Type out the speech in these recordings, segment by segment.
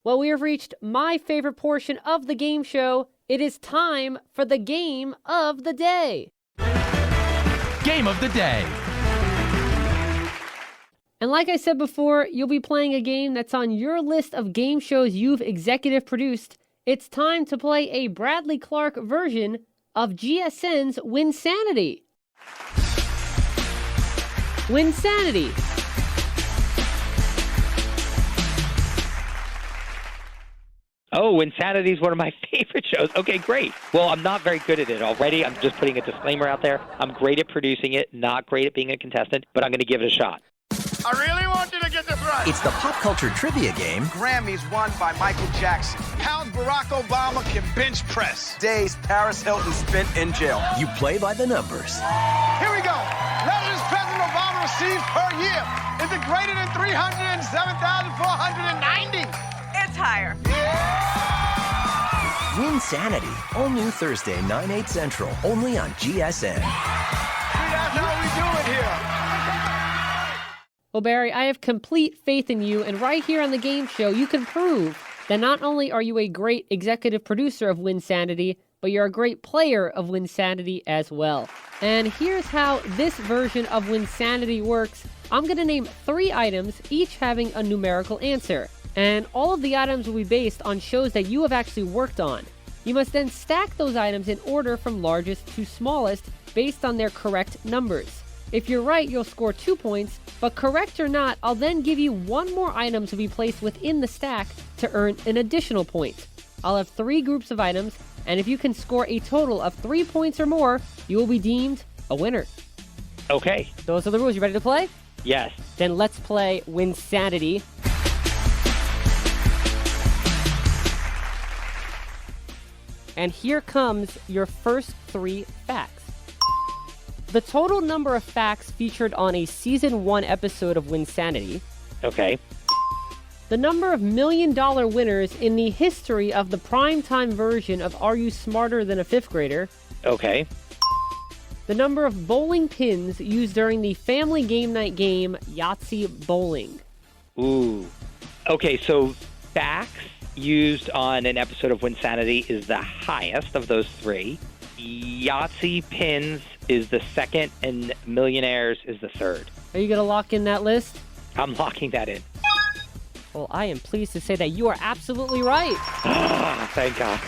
Well, we have reached my favorite portion of the game show. It is time for the game of the day. Game of the day. And like I said before, you'll be playing a game that's on your list of game shows you've executive produced. It's time to play a Bradley Clarke version of GSN's Winsanity. Winsanity. Oh, Winsanity is one of my favorite shows. Okay, great. Well, I'm not very good at it already. I'm just putting a disclaimer out there. I'm great at producing it, not great at being a contestant, but I'm going to give it a shot. I really want you to get this right. It's the pop culture trivia game. Grammys won by Michael Jackson. Pounds Barack Obama can bench press. Days Paris Hilton spent in jail. You play by the numbers. Here we go. Letters President Obama receives per year. Is it greater than 307,490? It's higher. Winsanity, all new Thursday, 9/8 Central, only on GSN. See, that's how we do it here. Well, Barry, I have complete faith in you, and right here on the game show, you can prove that not only are you a great executive producer of Winsanity, but you're a great player of Winsanity as well. And here's how this version of Winsanity works. I'm going to name 3 items, each having a numerical answer. And all of the items will be based on shows that you have actually worked on. You must then stack those items in order from largest to smallest based on their correct numbers. If you're right, you'll score 2 points, but correct or not, I'll then give you 1 more item to be placed within the stack to earn an additional point. I'll have 3 groups of items, and if you can score a total of 3 points or more, you will be deemed a winner. Okay. Those are the rules. You ready to play? Yes. Then let's play Winsanity. And here comes your first 3 facts. The total number of facts featured on a Season 1 episode of Winsanity. Okay. The number of $1 million winners in the history of the primetime version of Are You Smarter Than a Fifth Grader? Okay. The number of bowling pins used during the family game night game Yahtzee Bowling. Ooh. Okay, so facts used on an episode of Winsanity is the highest of those 3. Yahtzee pins is the second, and millionaires is the third. Are you going to lock in that list? I'm locking that in. Well, I am pleased to say that you are absolutely right. Oh, thank God.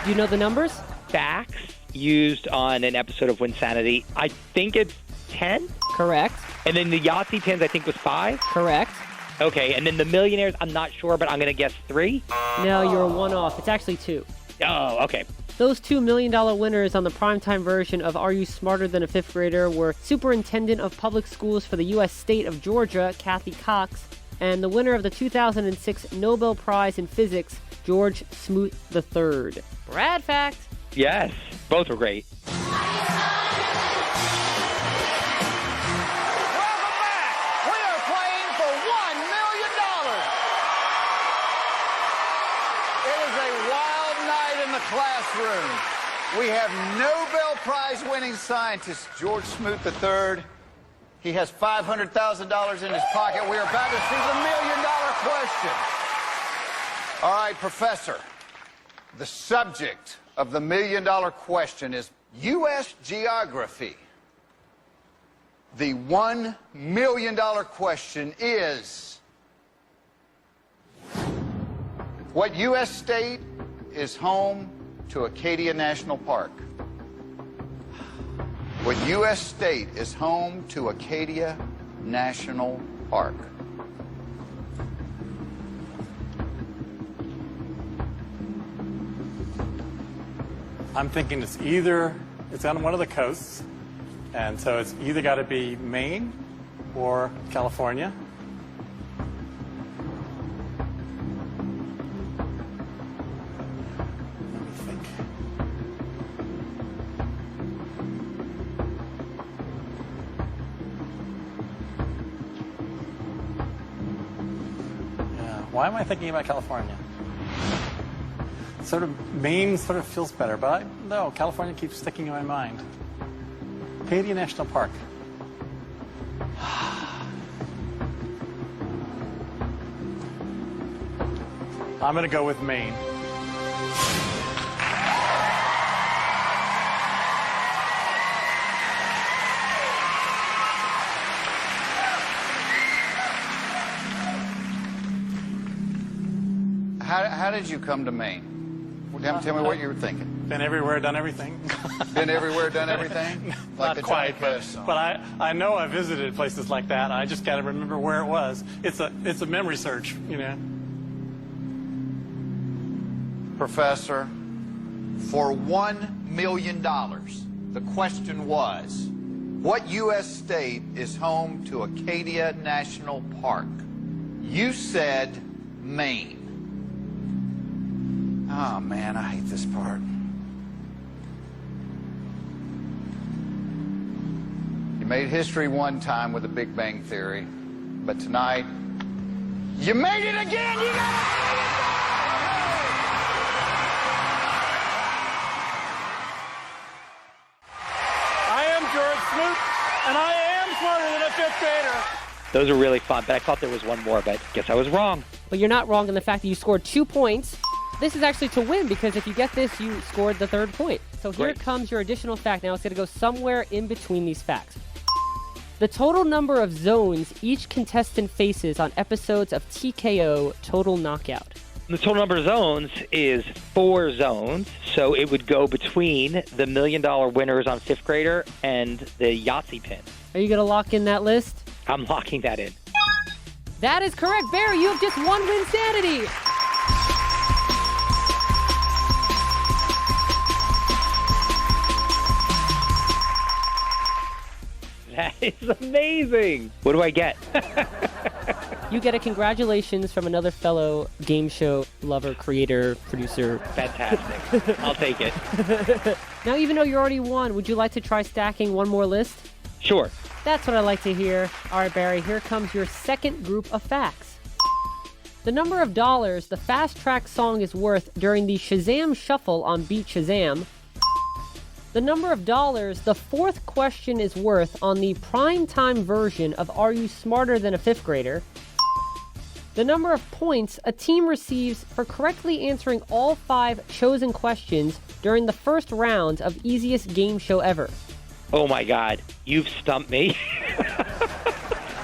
Do you know the numbers? Facts used on an episode of Winsanity, I think it's 10. Correct. And then the Yahtzee pins, I think, was 5. Correct. Okay, and then the millionaires, I'm not sure, but I'm going to guess 3. No, you're 1 off. It's actually 2. Oh, okay. Those $2 million winners on the primetime version of Are You Smarter Than a Fifth Grader were Superintendent of Public Schools for the U.S. State of Georgia, Kathy Cox, and the winner of the 2006 Nobel Prize in Physics, George Smoot III. Brad fact. Yes, both were great. Classroom. We have Nobel Prize winning scientist George Smoot III. He has $500,000 in his pocket. We are about to see the $1 million question. All right, Professor. The subject of the $1 million question is U.S. geography. The $1 million question is, what U.S. state is home to Acadia National Park? What U.S. state is home to Acadia National Park? I'm thinking it's on one of the coasts, and so it's either got to be Maine or California. Why am I thinking about California? Maine sort of feels better, but no, California keeps sticking in my mind. Acadia National Park. I'm going to go with Maine. How did you come to Maine? Well, tell me what you were thinking. Been everywhere, done everything. Been everywhere, done everything? Like Not quite, but I know I visited places like that. I just got to remember where it was. It's a memory search, you know. Professor, for $1 million, the question was, what U.S. state is home to Acadia National Park? You said Maine. Oh, man, I hate this part. You made history one time with the Big Bang Theory, but tonight, you made it again! You got it! I am George Smoot, and I am smarter than a fifth grader. Those are really fun, but I thought there was one more, but guess I was wrong. But you're not wrong in the fact that you scored 2 points. This is actually to win, because if you get this, you scored the 3rd point. So here comes your additional fact. Now it's going to go somewhere in between these facts. The total number of zones each contestant faces on episodes of TKO Total Knockout. The total number of zones is 4 zones, so it would go between the $1 million winners on 5th grader and the Yahtzee pin. Are you going to lock in that list? I'm locking that in. That is correct. Barry, you have just won Winsanity. That is amazing. What do I get? You get a congratulations from another fellow game show lover, creator, producer. Fantastic. I'll take it. Now, even though you already won, would you like to try stacking one more list? Sure. That's what I like to hear. All right, Barry, here comes your second group of facts. The number of dollars the Fast Track song is worth during the Shazam Shuffle on Beat Shazam. The number of dollars the 4th question is worth on the primetime version of Are You Smarter Than a 5th Grader? The number of points a team receives for correctly answering all 5 chosen questions during the first round of Easiest Game Show Ever. Oh my God, you've stumped me.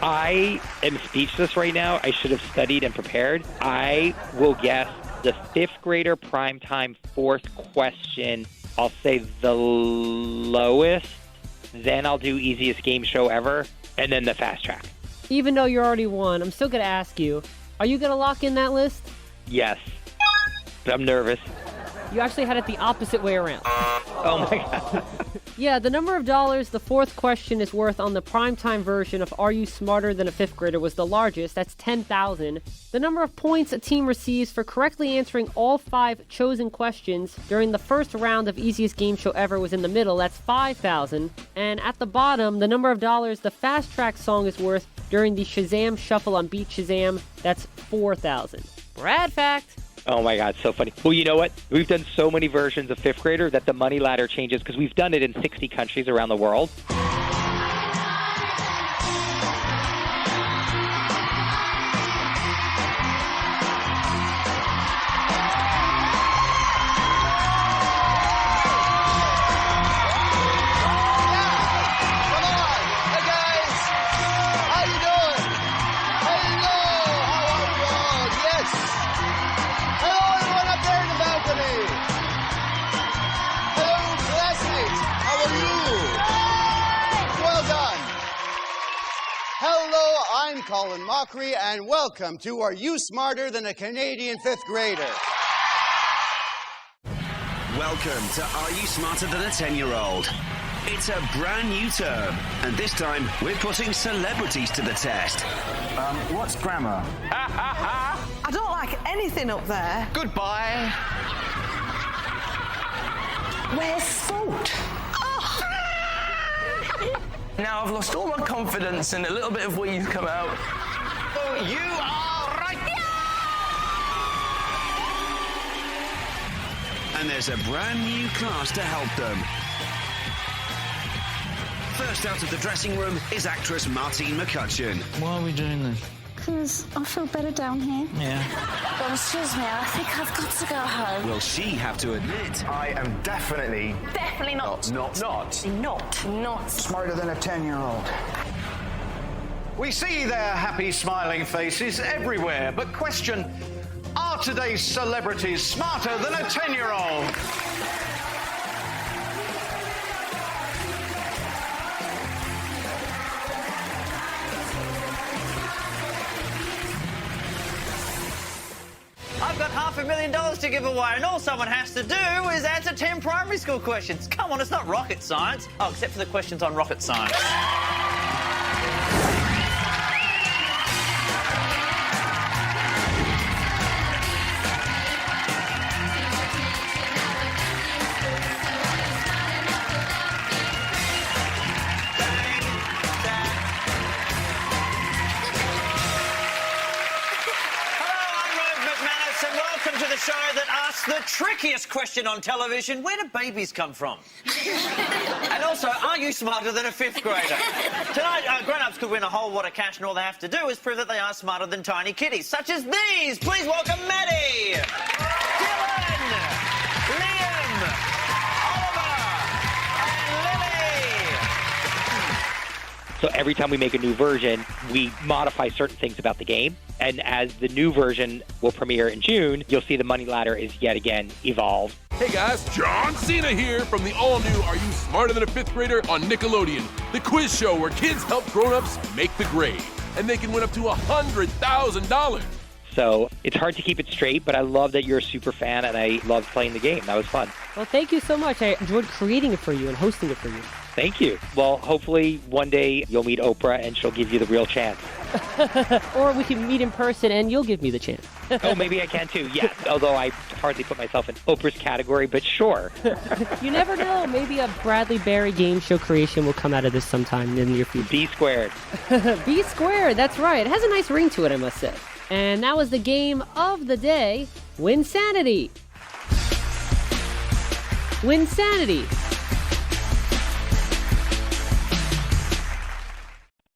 I am speechless right now. I should have studied and prepared. I will guess the 5th grader primetime 4th question. I'll say the lowest, then I'll do Easiest Game Show Ever, and then the Fast Track. Even though you already won, I'm still going to ask you, are you going to lock in that list? Yes, but I'm nervous. You actually had it the opposite way around. Oh my God. Yeah, the number of dollars the 4th question is worth on the primetime version of Are You Smarter Than a 5th Grader was the largest. That's 10,000. The number of points a team receives for correctly answering all 5 chosen questions during the first round of Easiest Game Show Ever was in the middle. That's 5,000. And at the bottom, the number of dollars the Fast Track song is worth during the Shazam Shuffle on Beat Shazam, that's 4,000. Brad fact. Oh my God, so funny. Well, you know what? We've done so many versions of 5th grader that the money ladder changes because we've done it in 60 countries around the world. I'm Colin Mockery, and welcome to Are You Smarter Than a Canadian 5th Grader? Welcome to Are You Smarter Than a 10-year-old? It's a brand new term, and this time we're putting celebrities to the test. What's grammar? I don't like anything up there. Goodbye. Where's Salt? Now I've lost all my confidence and a little bit of wee's come out. Oh, you are right. Yeah! And there's a brand new class to help them. First out of the dressing room is actress Martine McCutcheon. Why are we doing this? because I feel better down here. Yeah. Oh, excuse me, I think I've got to go home. Will she have to admit? I am definitely Definitely not. smarter than a 10-year-old. We see their happy, smiling faces everywhere, but question, are today's celebrities smarter than a 10-year-old? I've got $500,000 to give away, and all someone has to do is answer 10 primary school questions. Come on, it's not rocket science. Oh, except for the questions on rocket science. Show that asks the trickiest question on television: where do babies come from? And also, are you smarter than a 5th grader? Tonight, grown-ups could win a whole wad of cash, and all they have to do is prove that they are smarter than tiny kitties, such as these. Please welcome Maddie, Dylan, Liam, Oliver, and Lily. So every time we make a new version, we modify certain things about the game. And as the new version will premiere in June, you'll see the money ladder is yet again evolved. Hey guys, John Cena here from the all-new Are You Smarter Than a 5th Grader on Nickelodeon, the quiz show where kids help grown-ups make the grade. And they can win up to $100,000. So it's hard to keep it straight, but I love that you're a super fan, and I loved playing the game. That was fun. Well, thank you so much. I enjoyed creating it for you and hosting it for you. Thank you. Well, hopefully one day you'll meet Oprah and she'll give you the real chance. Or we can meet in person and you'll give me the chance. Oh, maybe I can too, yes. Although I hardly put myself in Oprah's category, but sure. You never know. Maybe a Bradley Barry game show creation will come out of this sometime in the near future. B squared. B squared, that's right. It has a nice ring to it, I must say. And that was the game of the day, Winsanity. Winsanity.